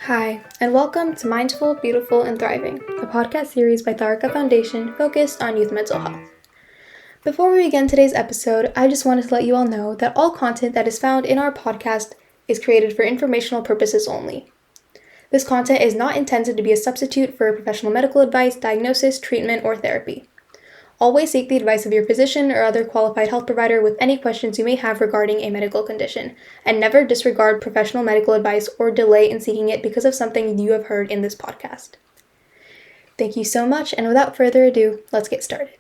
Hi, and welcome to Mindful, Beautiful, and Thriving, a podcast series by Tharaka Foundation focused on youth mental health. Before we begin today's episode, I just wanted to let you all know that all content that is found in our podcast is created for informational purposes only. This content is not intended to be a substitute for professional medical advice, diagnosis, treatment, or therapy. Always seek the advice of your physician or other qualified health provider with any questions you may have regarding a medical condition, and never disregard professional medical advice or delay in seeking it because of something you have heard in this podcast. Thank you so much, and without further ado, let's get started.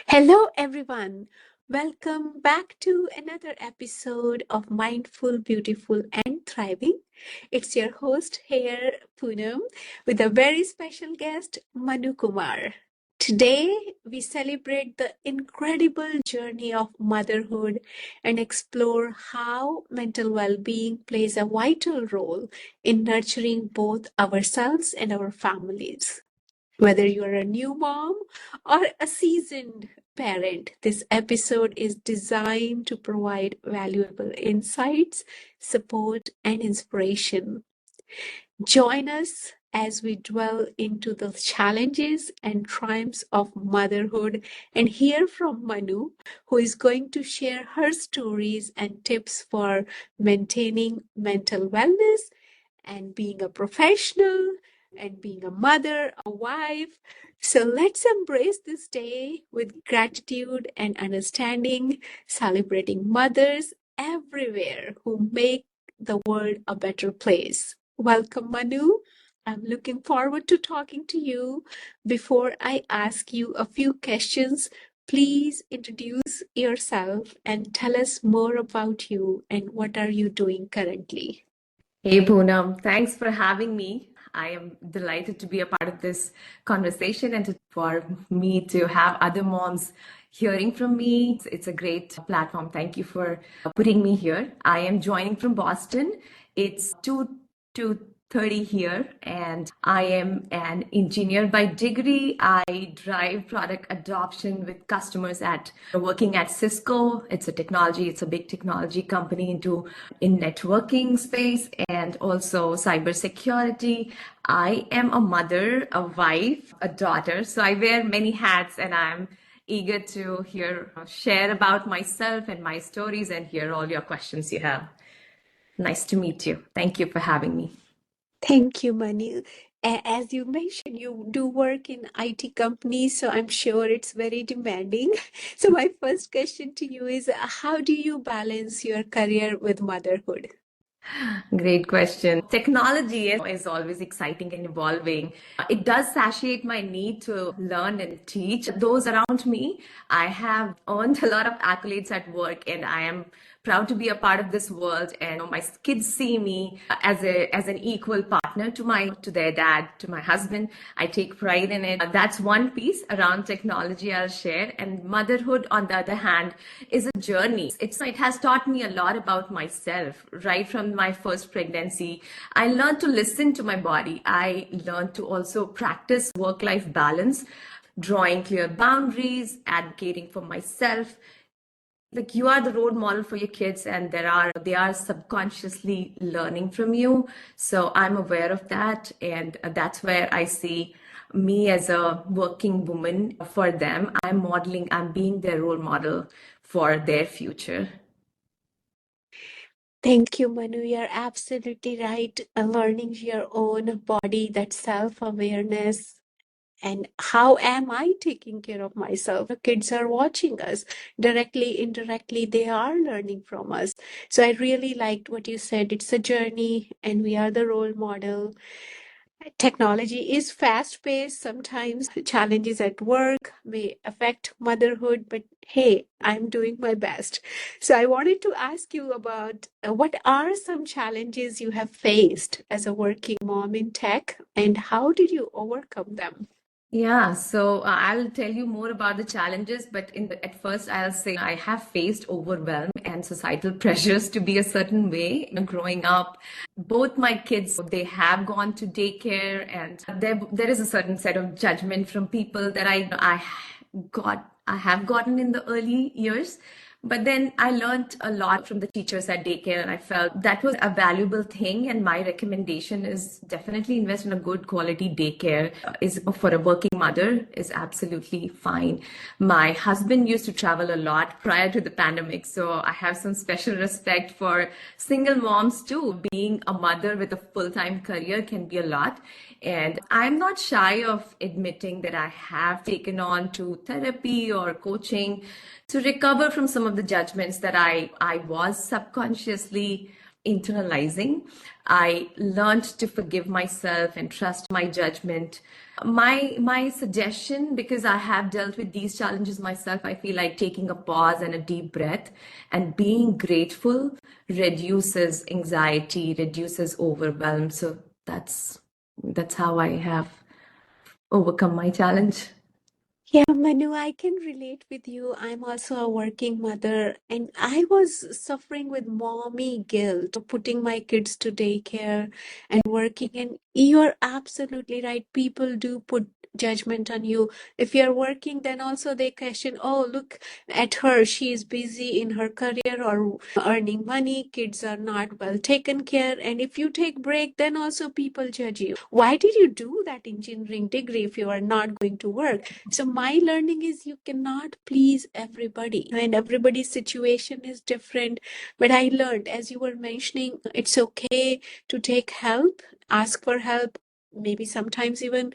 Hello, everyone. Welcome back to another episode of Mindful, Beautiful, and Thriving. It's your host here, Poonam, with a very special guest, Manu Kumar. Today, we celebrate the incredible journey of motherhood and explore how mental well being plays a vital role in nurturing both ourselves and our families. Whether you're a new mom or a seasoned parent, this episode is designed to provide valuable insights, support, and inspiration. Join us as we dwell into the challenges and triumphs of motherhood and hear from Manu, who is going to share her stories and tips for maintaining mental wellness and being a professional and being a mother, a wife. So let's embrace this day with gratitude and understanding, celebrating mothers everywhere who make the world a better place. Welcome, Manu. I'm looking forward to talking to you. Before I ask you a few questions, please introduce yourself and tell us more about you and what are you doing currently. Hey Poonam, thanks for having me. I am delighted to be a part of this conversation and for me to have other moms hearing from me. It's a great platform. Thank you for putting me here. I am joining from Boston. It's 2:30 here, and I am an engineer by degree. I drive product adoption with customers at working at Cisco. It's a big technology company in networking space and also cybersecurity. I am a mother, a wife, a daughter. So I wear many hats, and I'm eager to share about myself and my stories and hear all your questions you have. Nice to meet you. Thank you for having me. Thank you, Manu. As you mentioned, you do work in IT companies, so I'm sure it's very demanding. So my first question to you is, how do you balance your career with motherhood? Great question. Technology is always exciting and evolving. It does satiate my need to learn and teach those around me. I have earned a lot of accolades at work, and I am proud to be a part of this world. And my kids see me as an equal partner to their dad, to my husband. I take pride in it. That's one piece around technology I'll share. And motherhood, on the other hand, is a journey. It has taught me a lot about myself right from my first pregnancy. I learned to listen to my body. I learned to also practice work-life balance, drawing clear boundaries, advocating for myself. Like, you are the role model for your kids, and they are subconsciously learning from you. So I'm aware of that, and that's where I see me as a working woman for them. I'm being their role model for their future. Thank you, Manu. You're absolutely right. Learning your own body, that self-awareness, and how am I taking care of myself? The kids are watching us directly, indirectly, they are learning from us. So I really liked what you said. It's a journey, and we are the role model. Technology is fast-paced. Sometimes challenges at work may affect motherhood, but hey, I'm doing my best. So I wanted to ask you about what are some challenges you have faced as a working mom in tech, and how did you overcome them? Yeah, so I'll tell you more about the challenges, but at first I'll say I have faced overwhelm and societal pressures to be a certain way. Growing up, both my kids, they have gone to daycare, and there is a certain set of judgment from people that I have gotten in the early years. But then I learned a lot from the teachers at daycare, and I felt that was a valuable thing. And my recommendation is definitely invest in a good quality daycare. Is for a working mother is absolutely fine. My husband used to travel a lot prior to the pandemic, so I have some special respect for single moms too. Being a mother with a full-time career can be a lot. And I'm not shy of admitting that I have taken on to therapy or coaching to recover from some of the judgments that I was subconsciously internalizing. I learned to forgive myself and trust my judgment. My suggestion, because I have dealt with these challenges myself, I feel like taking a pause and a deep breath and being grateful reduces anxiety, reduces overwhelm. So that's how I have overcome my challenge. Yeah, Manu, I can relate with you. I'm also a working mother, and I was suffering with mommy guilt, putting my kids to daycare and working. And you're absolutely right. People do put judgment on you. If you're working, then also they question, oh, look at her. She is busy in her career or earning money. Kids are not well taken care. And if you take break, then also people judge you. Why did you do that engineering degree if you are not going to work? So my learning is you cannot please everybody, and everybody's situation is different. But I learned, as you were mentioning, it's okay to take help, ask for help, maybe sometimes even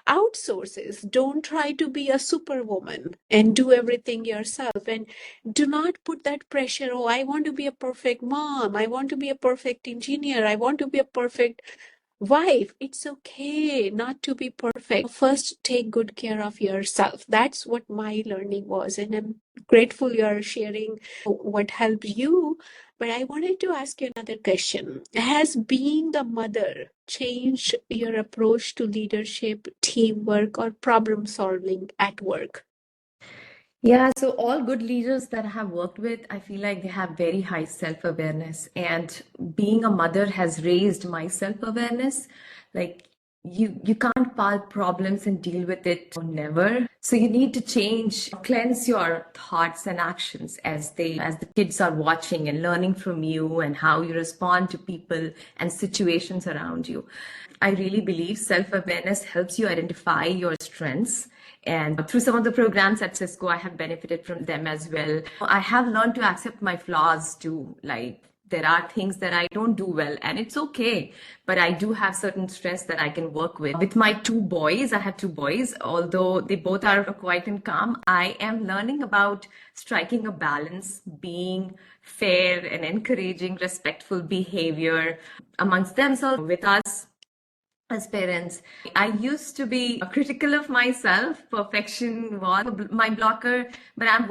outsources. Don't try to be a superwoman and do everything yourself. And do not put that pressure, oh, I want to be a perfect mom, I want to be a perfect engineer, I want to be a perfect wife. It's okay not to be perfect. First, take good care of yourself. That's what my learning was. And I'm grateful you're sharing what helped you. But I wanted to ask you another question. Has being a mother changed your approach to leadership, teamwork, or problem solving at work? Yeah, so all good leaders that I have worked with, I feel like they have very high self-awareness. And being a mother has raised my self-awareness. Like you can't pile problems and deal with it never. So you need to change, cleanse your thoughts and actions as the kids are watching and learning from you and how you respond to people and situations around you. I really believe self-awareness helps you identify your strengths. And through some of the programs at Cisco, I have benefited from them as well. I have learned to accept my flaws too. Like there are things that I don't do well, and it's okay. But I do have certain strengths that I can work with. With my two boys, I have two boys, although they both are quiet and calm, I am learning about striking a balance, being fair and encouraging respectful behavior amongst themselves with us as parents. I used to be critical of myself. Perfection was my blocker, but I'm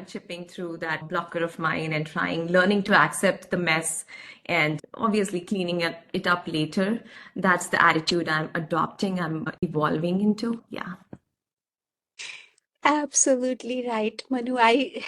chipping through that blocker of mine and learning to accept the mess and obviously cleaning it up later. That's the attitude I'm adopting, I'm evolving into. Yeah. Absolutely right, Manu. I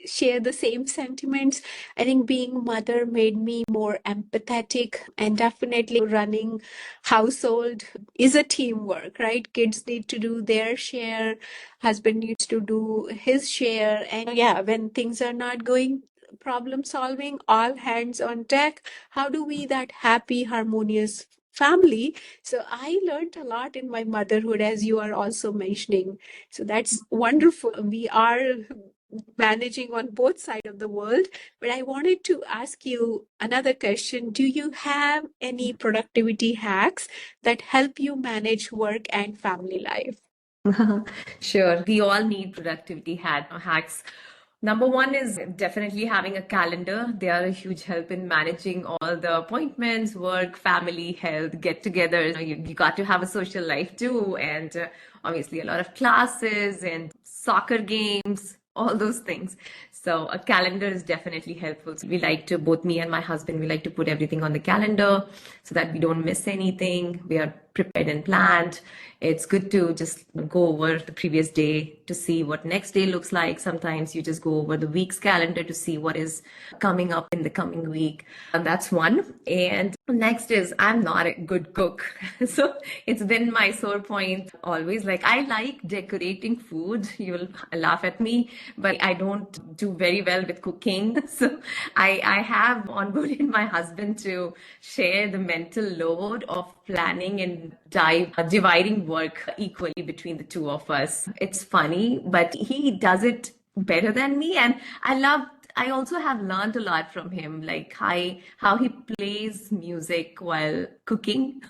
share the same sentiments. I think being mother made me more empathetic, and definitely running household is a teamwork, right? Kids need to do their share, husband needs to do his share, and yeah, when things are not going problem solving, all hands on deck. How do we that happy, harmonious family? So I learned a lot in my motherhood, as you are also mentioning. So that's wonderful. We are managing on both sides of the world. But I wanted to ask you another question. Do you have any productivity hacks that help you manage work and family life? Sure. We all need productivity hacks. Number one is definitely having a calendar. They are a huge help in managing all the appointments, work, family, health, get-togethers. You got to have a social life too, and obviously a lot of classes and soccer games, all those things. So a calendar is definitely helpful. So we like to, both me and my husband, we like to put everything on the calendar so that we don't miss anything. We are prepared and planned. It's good to just go over the previous day to see what next day looks like. Sometimes you just go over the week's calendar to see what is coming up in the coming week. And that's one. And next is I'm not a good cook. So it's been my sore point always. Like I like decorating food. You'll laugh at me, but I don't do very well with cooking. So I have onboarded my husband to share the mental load of planning and dividing work equally between the two of us. It's funny, but he does it better than me. And I also have learned a lot from him, like how he plays music while cooking,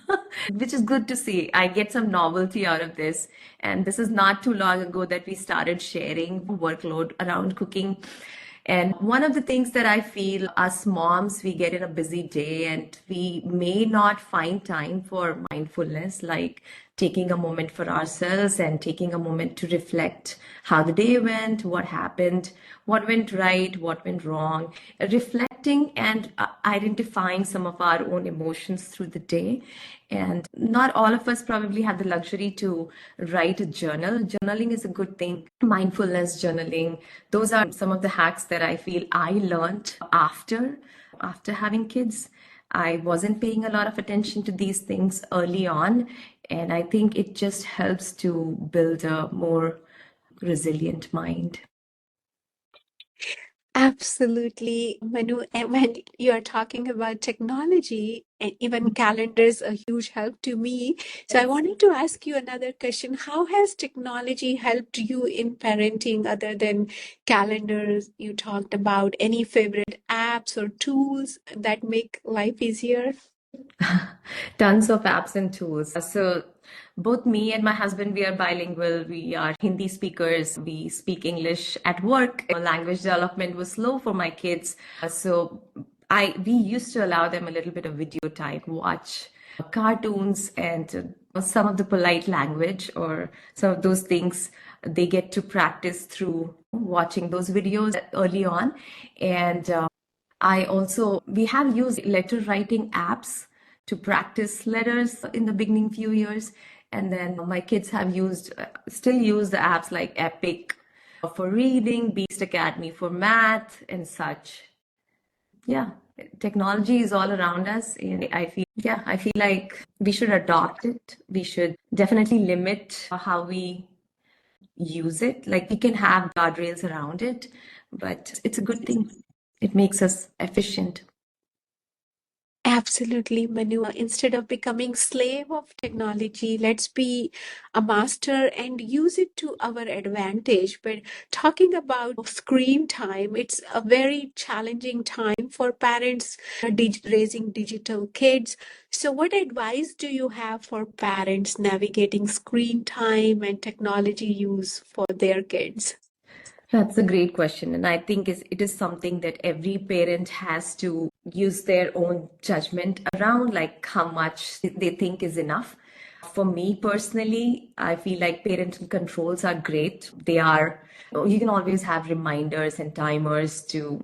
which is good to see. I get some novelty out of this. And this is not too long ago that we started sharing workload around cooking. And one of the things that I feel us moms, we get in a busy day and we may not find time for mindfulness, like taking a moment for ourselves and taking a moment to reflect how the day went, what happened, what went right, what went wrong, reflecting and identifying some of our own emotions through the day. And not all of us probably have the luxury to write a journal. Journaling is a good thing. Mindfulness journaling, those are some of the hacks that I feel I learned after having kids. I wasn't paying a lot of attention to these things early on, and I think it just helps to build a more resilient mind. Absolutely, Manu. And when you are talking about technology, and even calendars, a huge help to me. So I wanted to ask you another question. How has technology helped you in parenting other than calendars? You talked about any favorite apps or tools that make life easier? Tons of apps and tools. So both me and my husband, we are bilingual. We are Hindi speakers. We speak English at work. Language development was slow for my kids. So we used to allow them a little bit of video time, watch cartoons and some of the polite language or some of those things they get to practice through watching those videos early on. And we have used letter writing apps to practice letters in the beginning few years. And then my kids have still use the apps like Epic for reading, Beast Academy for math and such. Yeah, technology is all around us. And I feel like we should adopt it. We should definitely limit how we use it. Like we can have guardrails around it, but it's a good thing. It makes us efficient. Absolutely, Manu. Instead of becoming slave of technology, let's be a master and use it to our advantage. But talking about screen time, it's a very challenging time for parents raising digital kids. So, what advice do you have for parents navigating screen time and technology use for their kids? That's a great question. And I think it is something that every parent has to use their own judgment around, like how much they think is enough. For me personally, I feel like parental controls are great. You can always have reminders and timers to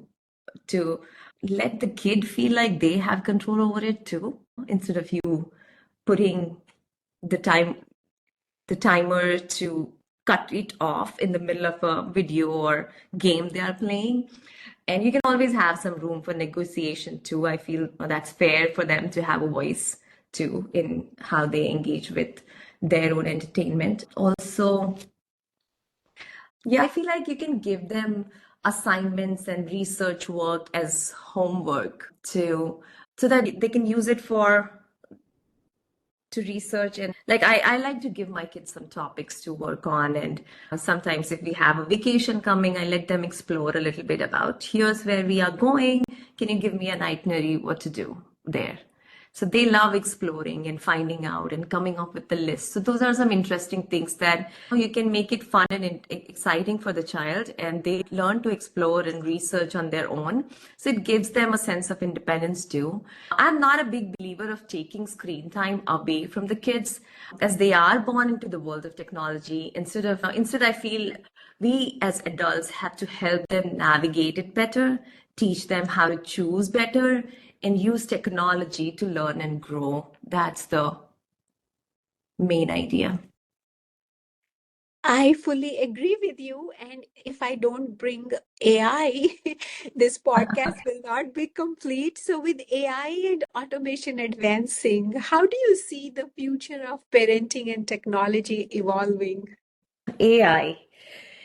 let the kid feel like they have control over it too, instead of you putting the timer to cut it off in the middle of a video or game they are playing. And you can always have some room for negotiation too. I feel that's fair for them to have a voice too in how they engage with their own entertainment. Also, yeah, I feel like you can give them assignments and research work as homework too, so that they can use it to research. And like I like to give my kids some topics to work on, and sometimes if we have a vacation coming, I let them explore a little bit about here's where we are going, can you give me an itinerary what to do there. So they love exploring and finding out and coming up with the list. So those are some interesting things that you can make it fun and exciting for the child, and they learn to explore and research on their own. So it gives them a sense of independence too. I'm not a big believer of taking screen time away from the kids as they are born into the world of technology. Instead I feel we as adults have to help them navigate it better, teach them how to choose better, and use technology to learn and grow. That's the main idea. I fully agree with you. And if I don't bring AI, this podcast will not be complete. So, with AI and automation advancing, how do you see the future of parenting and technology evolving? AI.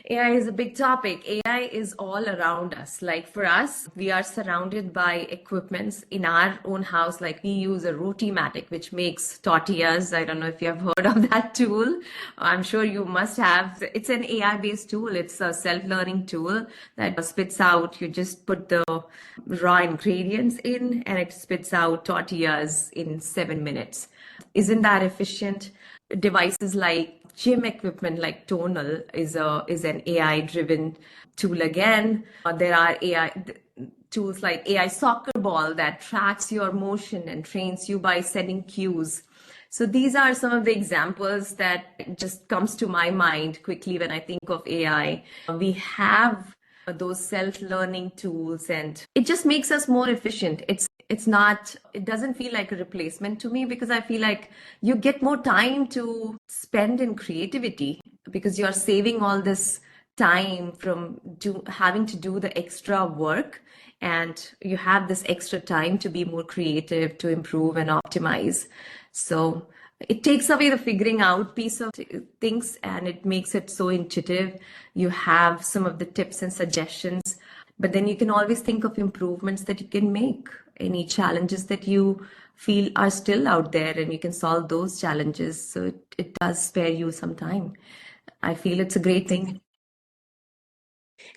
AI is a big topic. AI is all around us. Like for us, we are surrounded by equipments in our own house. Like we use a Rotimatic, which makes tortillas. I don't know if you have heard of that tool. I'm sure you must have. It's an AI-based tool. It's a self-learning tool that spits out. You just put the raw ingredients in, and it spits out tortillas in 7 minutes. Isn't that efficient? Devices like gym equipment like Tonal is an AI driven tool again. There are tools like AI soccer ball that tracks your motion and trains you by sending cues. So these are some of the examples that just comes to my mind quickly when I think of AI. We have those self-learning tools, and it just makes us more efficient. It doesn't feel like a replacement to me, because I feel like you get more time to spend in creativity because you're saving all this time from having to do the extra work, and you have this extra time to be more creative, to improve and optimize. So it takes away the figuring out piece of things, and it makes it so intuitive. You have some of the tips and suggestions, but then you can always think of improvements that you can make, any challenges that you feel are still out there, and you can solve those challenges. So it does spare you some time. I feel it's a great thing.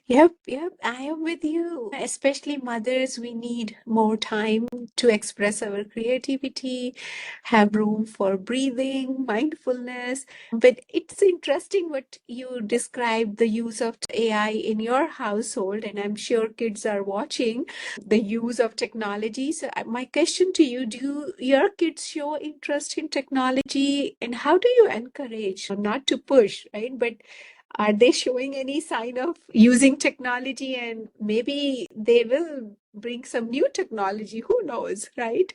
Yep, yep, I am with you. Especially mothers, we need more time to express our creativity, have room for breathing, mindfulness. But it's interesting what you described the use of AI in your household, and I'm sure kids are watching the use of technology. So, my question to you, do your kids show interest in technology, and how do you encourage, not to push, right? But are they showing any sign of using technology, and maybe they will bring some new technology? Who knows, right?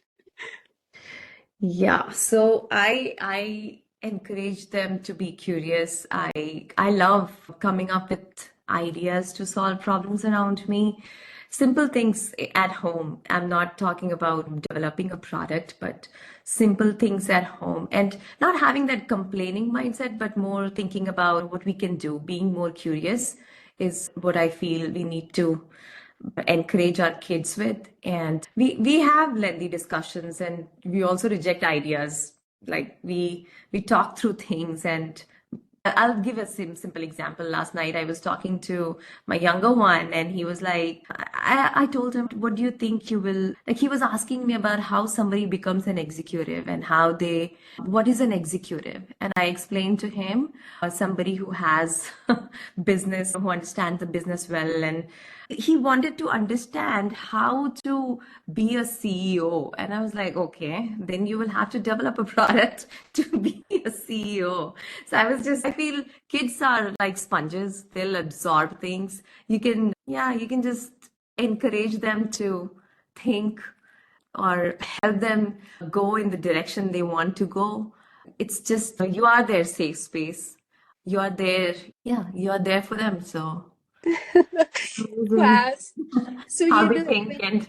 Yeah, so I encourage them to be curious. I love coming up with ideas to solve problems around me. Simple things at home. I'm not talking about developing a product, but simple things at home, and not having that complaining mindset, but more thinking about what we can do. Being more curious is what I feel we need to encourage our kids with. And we have lengthy discussions, and we also reject ideas. Like we talk through things. And I'll give a simple example. Last night I was talking to my younger one, and he was like, I told him, what do you think you will, like, he was asking me about how somebody becomes an executive, and what is an executive? And I explained to him, somebody who has business, who understands the business well. And he wanted to understand how to be a CEO. And I was like, okay, then you will have to develop a product to be a CEO. So I feel kids are like sponges. They'll absorb things. You can just encourage them to think, or help them go in the direction they want to go. It's just, you are their safe space. You are there. Yeah, you are there for them. So amazing Wow. So, how they think. And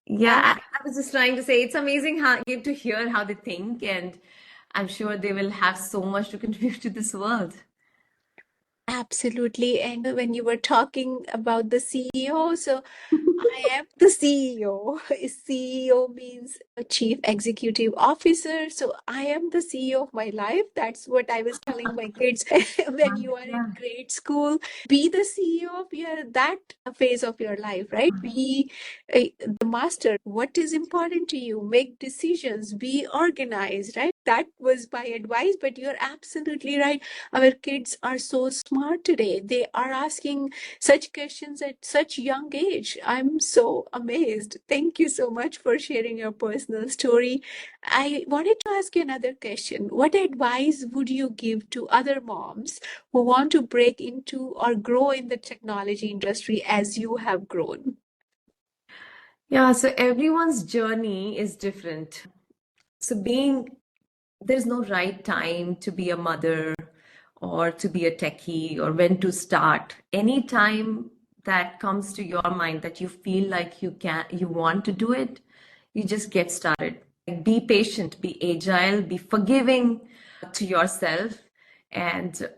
yeah, uh, I was just trying to say, it's amazing how you to hear how they think, and I'm sure they will have so much to contribute to this world. absolutely. And when you were talking about the CEO, so I am the CEO. CEO means a Chief Executive Officer. So I am the CEO of my life. That's what I was telling my kids when you are in Yeah. grade school. Be the CEO of that phase of your life, right? Be the master. What is important to you? Make decisions. Be organized, right? That was my advice. But you're absolutely right. Our kids are so smart today. They are asking such questions at such young age. I'm so amazed. Thank you so much for sharing your personal story. I wanted to ask you another question. What advice would you give to other moms who want to break into or grow in the technology industry as you have grown? Yeah, so everyone's journey is different. So being there's no right time to be a mother or to be a techie or when to start. Any time that comes to your mind that you feel like you want to do it, you just get started. Like, be patient, be agile, be forgiving to yourself, and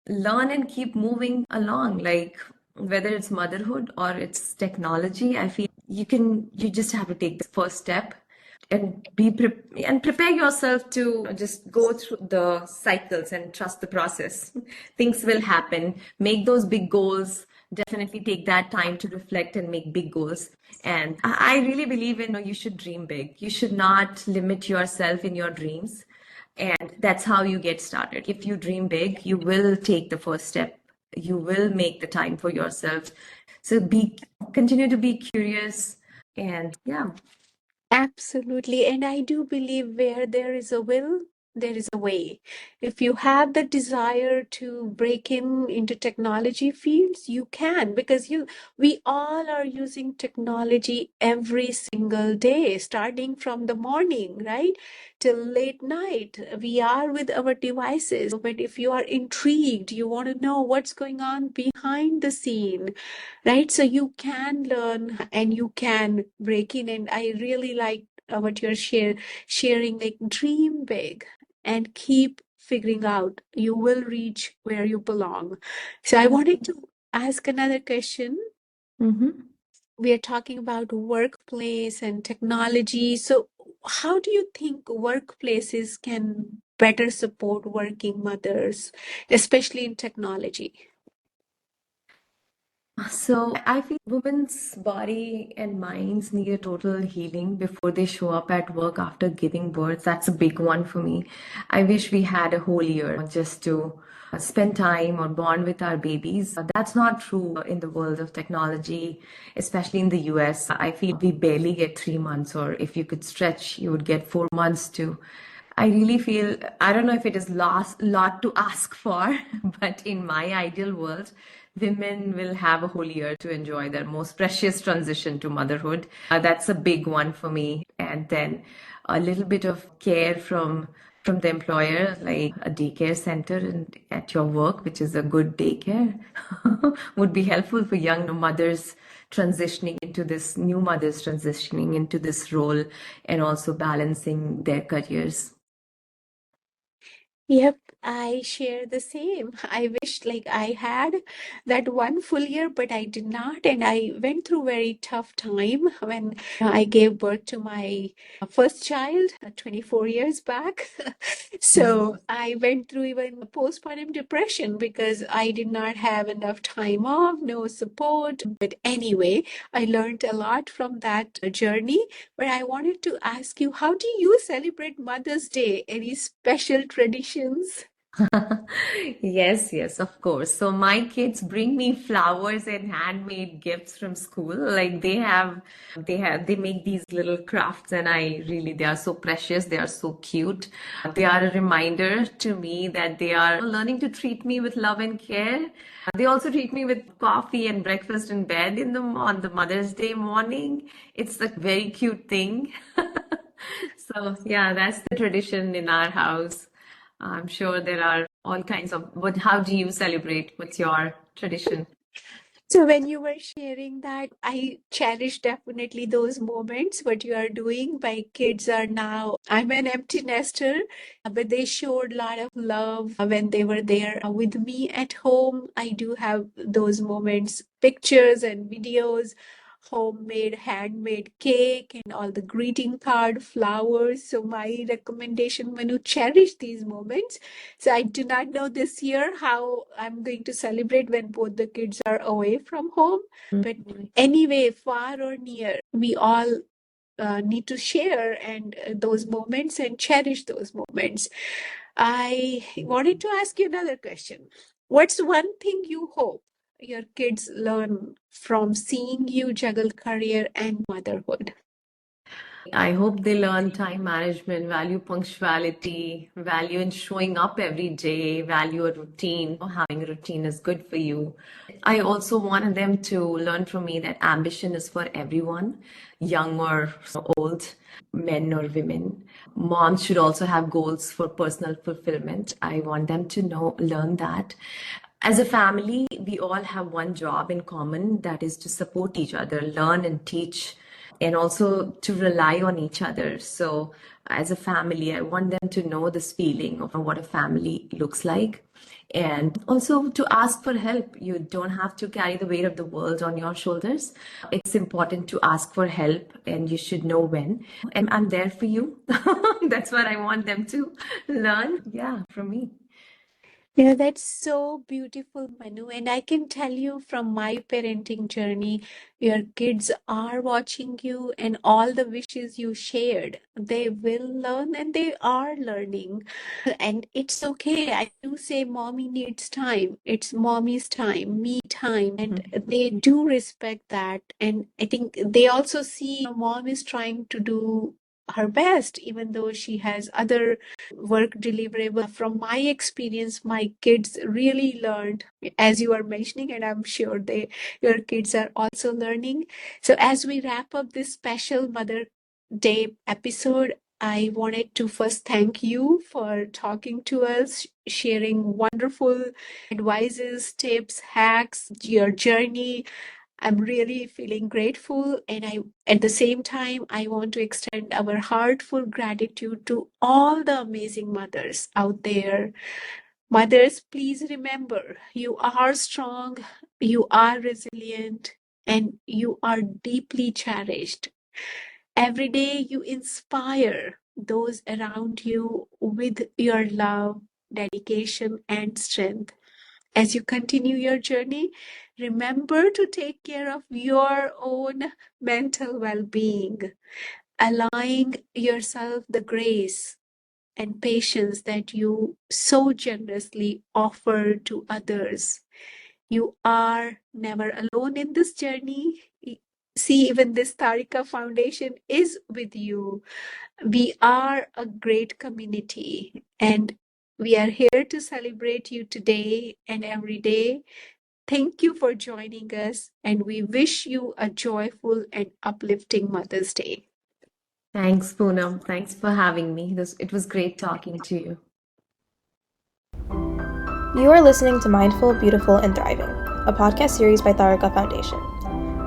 learn and keep moving along. Like, whether it's motherhood or it's technology, I feel you just have to take the first step and and prepare yourself to just go through the cycles and trust the process. Things will happen. Make those big goals. Definitely take that time to reflect and make big goals. And I really believe in, you should dream big. You should not limit yourself in your dreams. And that's how you get started. If you dream big, you will take the first step. You will make the time for yourself. So continue to be curious, and yeah. Absolutely. And I do believe where there is a will, there is a way. If you have the desire to break in into technology fields, you can, because we all are using technology every single day, starting from the morning, right? Till late night. We are with our devices. But if you are intrigued, you want to know what's going on behind the scene, right? So you can learn and you can break in. And I really like what you're sharing, like dream big and keep figuring out. You will reach where you belong. So I wanted to ask another question. Mm-hmm. We are talking about workplace and technology. So how do you think workplaces can better support working mothers, especially in technology? So I feel women's body and minds need a total healing before they show up at work after giving birth. That's a big one for me. I wish we had a whole year just to spend time or bond with our babies. That's not true in the world of technology, especially in the US. I feel we barely get 3 months, or if you could stretch, you would get 4 months too. I really feel, I don't know if it is lot to ask for, but in my ideal world, women will have a whole year to enjoy their most precious transition to motherhood. That's a big one for me. And then a little bit of care from the employer, like a daycare center at your work, which is a good daycare, would be helpful for young mothers transitioning into this new mothers transitioning into this role and also balancing their careers. Yep, I share the same. I wish like I had that one full year, but I did not. And I went through very tough time when I gave birth to my first child 24 years back. So I went through even postpartum depression because I did not have enough time off, no support. But anyway, I learned a lot from that journey. But I wanted to ask you, how do you celebrate Mother's Day? Any special traditions? Yes, yes, of course. So my kids bring me flowers and handmade gifts from school. Like they make these little crafts, and they are so precious. They are so cute. They are a reminder to me that they are learning to treat me with love and care. They also treat me with coffee and breakfast in bed on the Mother's Day morning. It's a very cute thing. So yeah, that's the tradition in our house. I'm sure there are all kinds of, but how do you celebrate? What's your tradition? So when you were sharing that, I cherish definitely those moments, what you are doing. My kids are now, I'm an empty nester, but they showed a lot of love when they were there with me at home. I do have those moments, pictures and videos, homemade, handmade cake and all the greeting card, flowers. So my recommendation, Manu, cherish these moments. So I do not know this year how I'm going to celebrate when both the kids are away from home. But anyway, far or near, we all need to share and those moments and cherish those moments. I wanted to ask you another question. What's one thing you hope your kids learn from seeing you juggle career and motherhood? I hope they learn time management, value punctuality, value in showing up every day, value a routine. Having a routine is good for you. I also wanted them to learn from me that ambition is for everyone, young or old, men or women. Moms should also have goals for personal fulfillment. I want them to learn that. As a family, we all have one job in common, that is to support each other, learn and teach, and also to rely on each other. So, as a family, I want them to know this feeling of what a family looks like. And also to ask for help. You don't have to carry the weight of the world on your shoulders. It's important to ask for help, and you should know when. And I'm there for you. That's what I want them to learn. Yeah, from me. Yeah, that's so beautiful, Manu. And I can tell you from my parenting journey, your kids are watching you, and all the wishes you shared, they will learn and they are learning. And it's okay. I do say mommy needs time. It's mommy's time, me time. And they do respect that. And I think they also see mom is trying to do her best, even though she has other work deliverable. From my experience, my kids really learned, as you are mentioning, and I'm sure your kids are also learning. So as we wrap up this special Mother Day episode, I wanted to first thank you for talking to us, sharing wonderful advices, tips, hacks, your journey. I'm really feeling grateful, and at the same time, I want to extend our heartful gratitude to all the amazing mothers out there. Mothers, please remember, you are strong, you are resilient, and you are deeply cherished. Every day you inspire those around you with your love, dedication, and strength. As you continue your journey, remember to take care of your own mental well being, allowing yourself the grace and patience that you so generously offer to others. You are never alone in this journey. See, even this Tarika Foundation is with you. We are a great community, and we are here to celebrate you today and every day. Thank you for joining us, and we wish you a joyful and uplifting Mother's Day. Thanks, Poonam. Thanks for having me. It was great talking to you. You are listening to Mindful, Beautiful, and Thriving, a podcast series by Tharaka Foundation.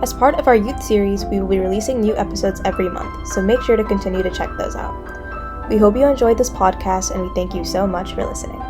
As part of our youth series, we will be releasing new episodes every month, so make sure to continue to check those out. We hope you enjoyed this podcast, and we thank you so much for listening.